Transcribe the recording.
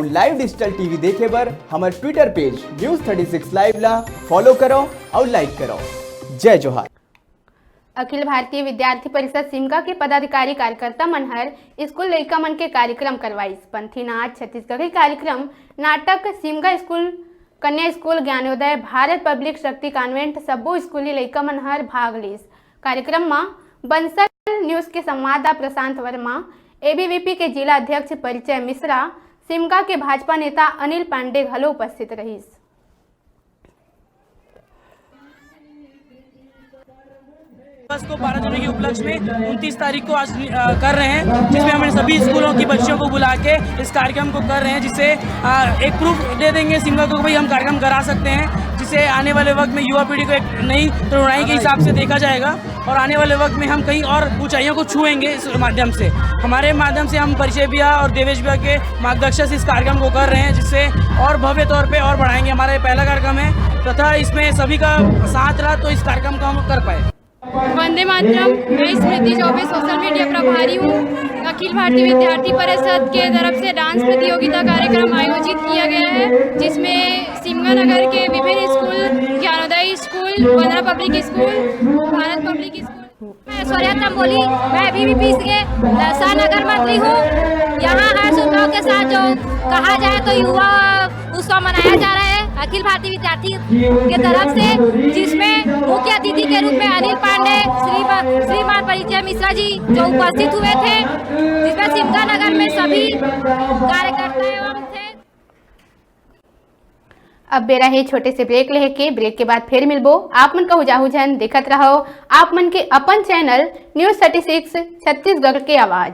Live digital TV देखे बर हमारे ट्विटर पेज News36 लाइव ला फॉलो करो और लाइक करो। जय जोहार। अखिल भारतीय विद्यार्थी परिषद सिमगा के पदाधिकारी कार्यकर्ता मनहर स्कूल लड़का मन के कार्यक्रम करवाई। पंथी नाच छत्तीसगढ़ी कार्यक्रम नाटक सिमगा स्कूल कन्या स्कूल ज्ञानोदय भारत पब्लिक शक्ति कॉन्वेंट सब्बो स्कूली लड़का मनहर भाग लीस। कार्यक्रम में बंसल न्यूज के संवाददाता प्रशांत वर्मा, एबीवीपी के जिला अध्यक्ष परिचय मिश्रा, सिमगा के भाजपा नेता अनिल पांडे घलो उपस्थित रहीस। को 12 जनवरी के उपलक्ष्य में 29 तारीख को आज कर रहे हैं, जिसमें हमने सभी स्कूलों की बच्चियों को बुला के इस कार्यक्रम को कर रहे हैं, जिससे एक प्रूफ दे देंगे सिमगा को भाई हम कार्यक्रम करा सकते हैं, जिससे आने वाले वक्त में युवा पीढ़ी को एक नई तरुणाई के हिसाब से देखा जाएगा और आने वाले वक्त में हम कहीं और ऊंचाइयों को छुएंगे। इस माध्यम से हमारे माध्यम से हम परिचय भैया और देवेश भैया के मार्गदर्शन से इस कार्यक्रम को कर रहे हैं, जिससे और भव्य तौर पे और बढ़ाएंगे। हमारा पहला कार्यक्रम है तथा इसमें सभी का साथ रहा तो इस कार्यक्रम को हम कर पाए। वंदे मातरम। मैं स्मृति चौबे सोशल मीडिया प्रभारी हूँ। अखिल भारतीय विद्यार्थी परिषद के तरफ से डांस प्रतियोगिता कार्यक्रम आयोजित किया गया है, जिसमें सिमगा नगर के विभिन्न school, Gyanoday school, Vandana public school, Bharat public school. मैं ऐश्वर्या तंबोली, मैं एबीवीपी के नगर मंत्री हूँ। यहाँ हर सुविधाओं के साथ जो कहा जाए तो युवा उत्सव मनाया जा रहा है अखिल भारतीय विद्यार्थी के तरफ से, जिसमें मुख्य अतिथि के रूप में अनिल पांडे, श्रीमान परिचय मिश्रा जी जो उपस्थित हुए थे, जिसमें सिमगा नगर में सभी कार्यकर्ता एवं थे। अब बेरा है छोटे से ब्रेक लेके, ब्रेक के बाद फिर मिलबो। आप मन का हुजाहुजन देखत रहो आप मन के अपन चैनल News36 छत्तीसगढ़ के आवाज।